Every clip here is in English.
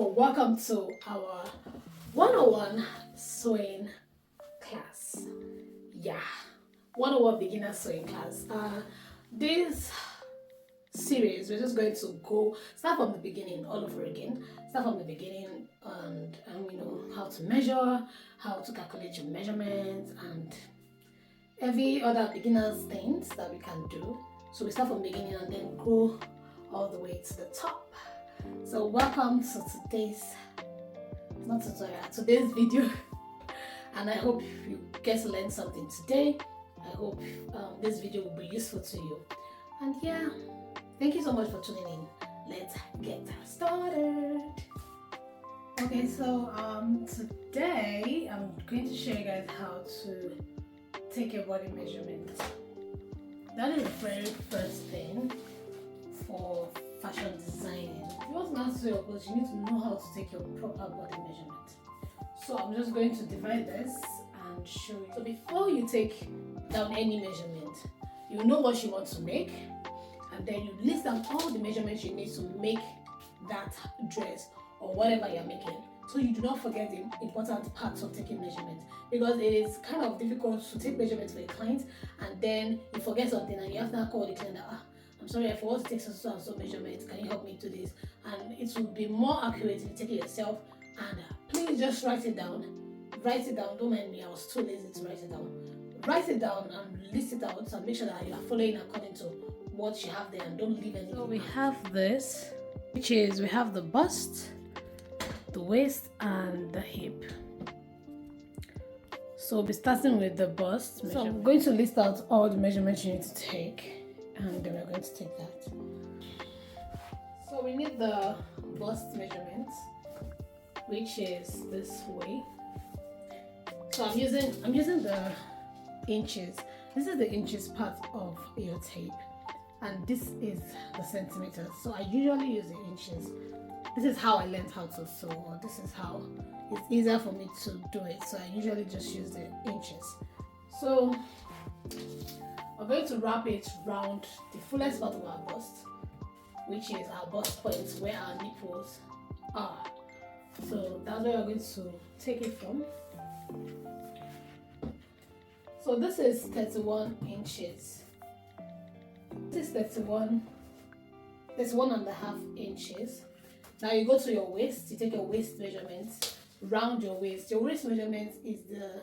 So welcome to our 101 sewing class. Yeah, 101 beginner sewing class. This series we're just going to go start from the beginning all over again. Start from the beginning and you know how to measure, how to calculate your measurements, and every other beginners things that we can do. So we start from the beginning and then go all the way to the top. So welcome to today's today's video, and I hope you get to learn something today. I hope this video will be useful to you. And yeah, thank you so much for tuning in. Let's get started. Okay, so today I'm going to show you guys how to take your body measurement. That is the very first thing for fashion designing. If you want to sew your clothes, you need to know how to take your proper body measurement. So I'm just going to divide this and show you. So before you take down any measurement, you know what you want to make, and then you list down all the measurements you need to make that dress or whatever you're making, so you do not forget the important parts of taking measurements, because it is kind of difficult to take measurements for a client and then you forget something and you have to call the client that, I'm sorry, I forgot to take so and so measurements, can you help me do this? And it will be more accurate if you take it yourself. And please just write it down, don't mind me, I was too lazy to write it down. Write it down and list it out and make sure that you are following according to what you have there and don't leave anything. So we have this, which is, we have the bust, the waist and the hip. So we'll be starting with the bust. So I'm going to list out all the measurements you need to take, and then we're going to take that. So we need the bust measurement, which is this way. So I'm using the inches. This is the inches part of your tape, and this is the centimeters. So I usually use the inches. This is how I learned how to sew, or this is how it's easier for me to do it. So I usually just use the inches. So we're going to wrap it round the fullest part of our bust, which is our bust point where our nipples are. So that's where we're going to take it from. So this is 31 inches. This is 31 and a half inches. Now you go to your waist, you take your waist measurement, round your waist. Your waist measurement is the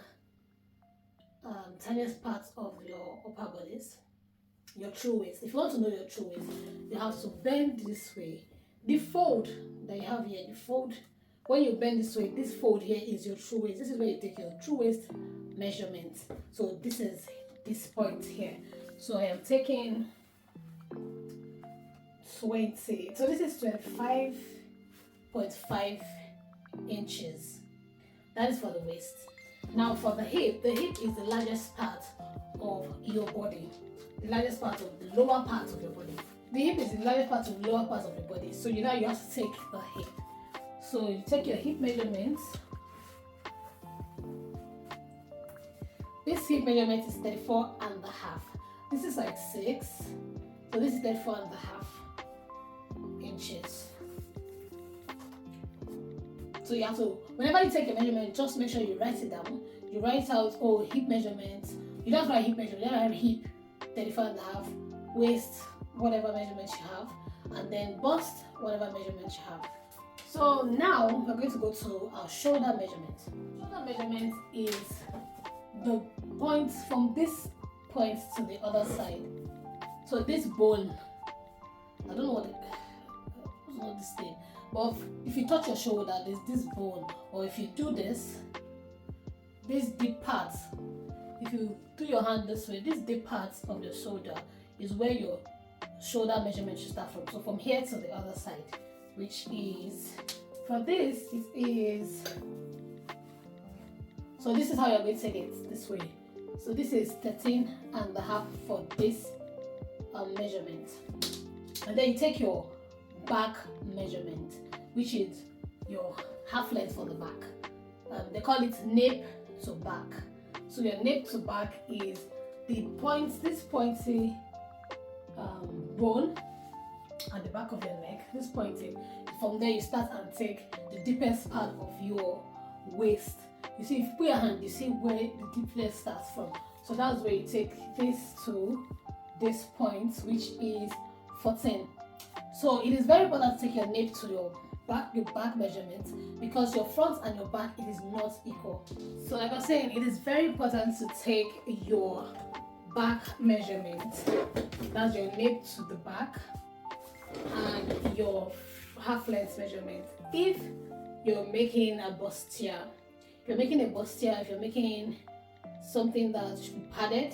tiniest part of your upper bodies, your true waist. If you want to know your true waist, you have to bend this way. The fold that you have here, the fold, when you bend this way, this fold here is your true waist. This is where you take your true waist measurement. So this is this point here. So I am taking 20. So this is 25.5 inches. That is for the waist. Now for the hip is the largest part of your body. The largest part of the lower part of your body. The hip is the largest part of the lower part of your body. So you have to take the hip. So you take your hip measurements. This hip measurement is 34 and a half. This is like 6. So this is 34 and a half inches. So you have to, whenever you take a measurement, just make sure you write it down. You write out, hip measurement. You don't write hip measurement, you don't write hip 34 and a half, waist, whatever measurement you have, and then bust, whatever measurement you have. So now we're going to go to our shoulder measurement. Shoulder measurement is the point from this point to the other side. So this bone, I don't know what this thing, but if you touch your shoulder, there's this bone, or if you do this deep part, if you do your hand this way, this deep part of your shoulder is where your shoulder measurement should start from. So from here to the other side, which is, for this, it is, so this is how you're going to take it, this way. So this is 13 and a half for this measurement. And then you take your back measurement, which is your half length for the back. They call it nape to back. So your nape to back is the points, this pointy bone at the back of your neck, this pointing. From there you start and take the deepest part of your waist. You see, if you put your hand, you see where the deepest starts from. So that's where you take this to this point, which is 14. So it is very important to take your nape to your back measurement, because your front and your back, it is not equal. So like I was saying, it is very important to take your back measurement. That's your nape to the back and your half length measurement. If you're making a bustier, if you're making something that should be padded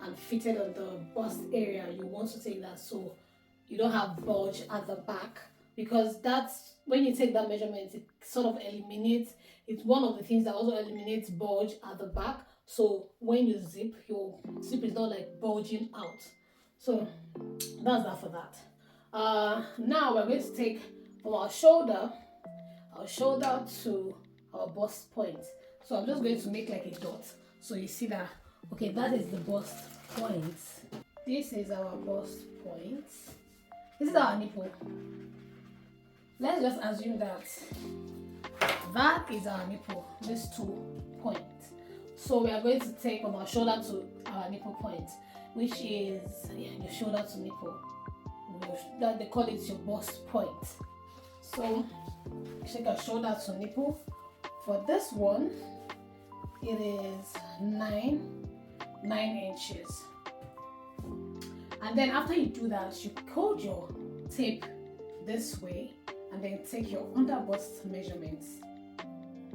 and fitted on the bust area, you want to take that so you don't have bulge at the back, because that's when you take that measurement, it sort of eliminates, it's one of the things that also eliminates bulge at the back. So when you zip, your zip is not like bulging out. So that's that for that. Now we're going to take from our shoulder to our bust point. So I'm just going to make like a dot. So you see that, okay, that is the bust point. This is our bust point. This is our nipple. Let's just assume that is our nipple, these 2 points. So we are going to take from our shoulder to our nipple point, which is your shoulder to nipple. That they call it your bust point. So take our shoulder to nipple. For this one, it is 9 inches. And then after you do that, you hold your tape this way and then take your under bust measurements.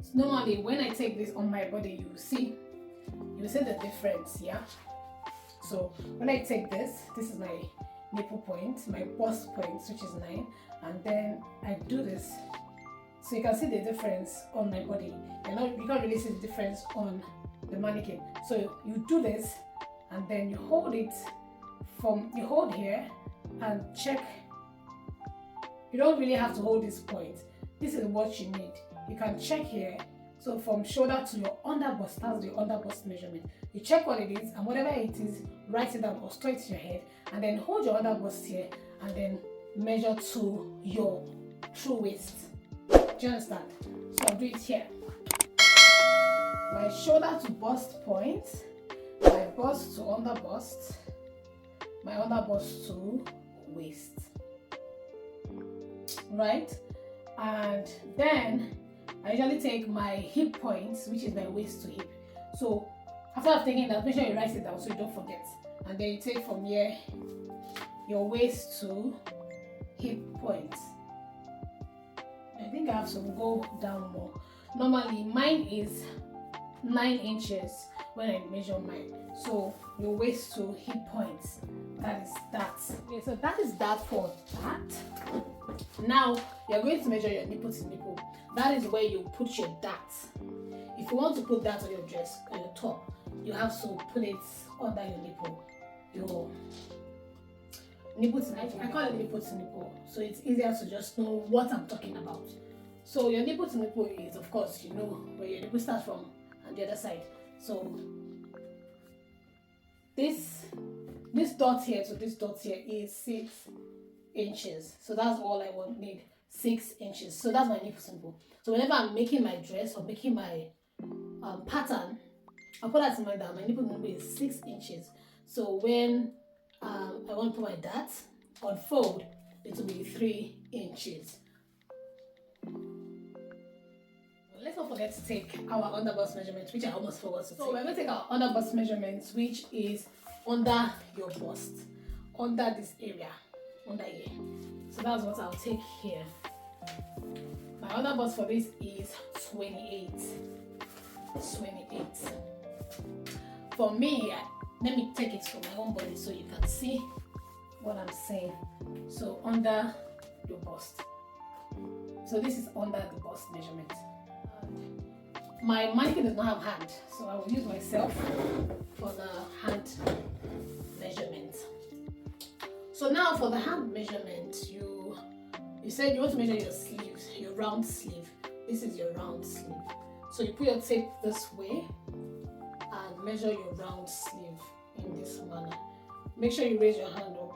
So normally when I take this on my body, you see the difference, yeah? So when I take this is my nipple point, my bust point, which is 9, and then I do this. So you can see the difference on my body. You can't really see the difference on the mannequin. So you do this and then you hold it you hold here and check. You don't really have to hold this point. This is what you need. You can check here. So from shoulder to your under bust, that's the under bust measurement. You check what it is, and whatever it is, write it down or store it in your head, and then hold your under bust here and then measure to your true waist. Do you understand? So I'll do it here. My shoulder to bust point, my bust to under bust, my under bust to waist. Right? And then I usually take my hip point, which is my waist to hip. So after I've taken that, make sure you write it down so you don't forget. And then you take from here your waist to hip point. I think I have to go down more. Normally mine is 9 inches when I measure mine. So your waist to hip points, that is that. Okay, so that is that for that. Now you're going to measure your nipple to nipple. That is where you put your dart. If you want to put that on your dress, on your top, you have to put it under your nipple. Your nipple to nipple. I call it nipple to nipple, so it's easier to just know what I'm talking about. So your nipple to nipple is, of course, you know where your nipple starts from and the other side. So this dot here to this dot here is 6 inches. So that's all I need, 6 inches. So that's my nipple to nipple. So whenever I'm making my dress or making my pattern, I'll put that in mind that my nipple to nipple is 6 inches. So when I want to put my dart on fold, it will be 3 inches. Let's not forget to take our under bust measurements, which I almost forgot to take. So we're going to take our under bust measurements, which is under your bust, under this area, under here. So that's what I'll take here. My under bust for this is 28. 28. For me, let me take it from my own body so you can see what I'm saying. So under your bust. So this is under the bust measurement. My mannequin does not have hand, so I will use myself for the hand measurement. So now for the hand measurement, you said you want to measure your sleeves, your round sleeve. This is your round sleeve. So you put your tape this way and measure your round sleeve in this manner. Make sure you raise your hand up.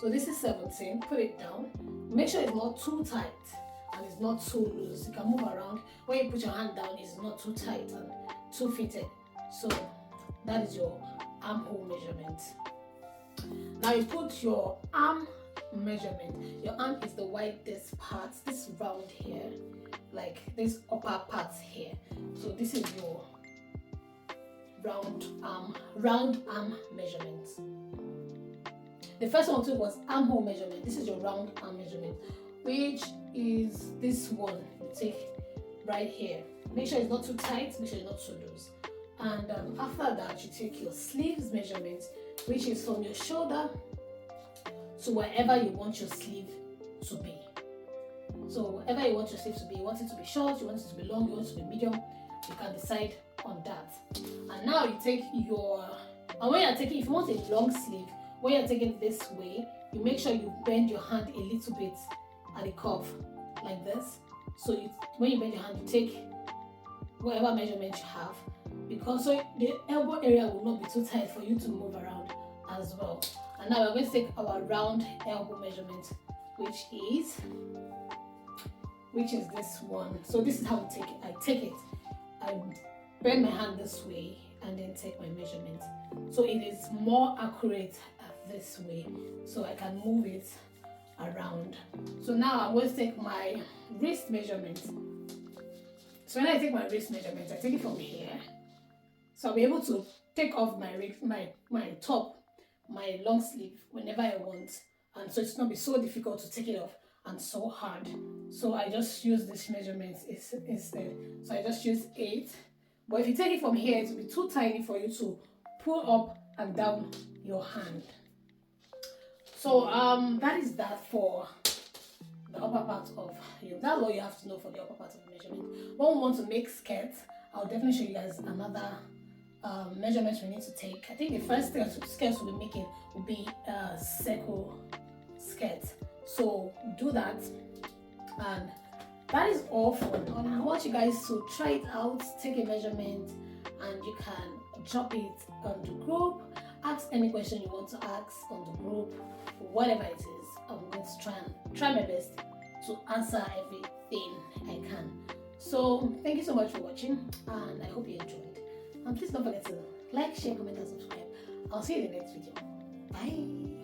So this is 17. Put it down. Make sure it's not too tight and it's not too loose. You can move around. When you put your hand down, it's not too tight and too fitted. So that is your armhole measurement. Now you put your arm measurement. Your arm is the widest part, this round here, like this upper part here. So this is your round arm measurement. The first one we took was armhole measurement. This is your round arm measurement, which is this one. You take right here. Make sure it's not too tight, make sure it's not too loose. And after that, you take your sleeves measurement, which is from your shoulder to wherever you want your sleeve to be. So wherever you want your sleeve to be, you want it to be short, you want it to be long, you want it to be medium, you can decide on that. And now you take your, and when you're taking, if you want a long sleeve, when you're taking it this way, you make sure you bend your hand a little bit at the curve, like this. So when you bend your hand, you take whatever measurement you have, because so the elbow area will not be too tight for you to move around as well. And now we're going to take our round elbow measurement, which is this one. So this is how we take it. I take it, I bend my hand this way and then take my measurement. So it is more accurate this way, so I can move it around. So now I'm going to take my wrist measurement. So when I take my wrist measurement, I take it from here. So I'll be able to take off my top, my long sleeve whenever I want, and so it's not be so difficult to take it off and so hard. So I just use this measurement instead. So I just use 8. But if you take it from here, it will be too tiny for you to pull up and down your hand. So that is that for the upper part of you. That's all you have to know for the upper part of the measurement. When we want to make skirts, I'll definitely show you guys another measurements we need to take. I think the first skirts we'll be making will be a circle skirt. So do that, and that is all for now. I want you guys to try it out, take a measurement, and you can drop it on the group. Ask any question you want to ask on the group, whatever it is. I'm going to try my best to answer everything I can. So thank you so much for watching, and I hope you enjoyed. And please don't forget to like, share, comment, and subscribe. I'll see you in the next video. Bye.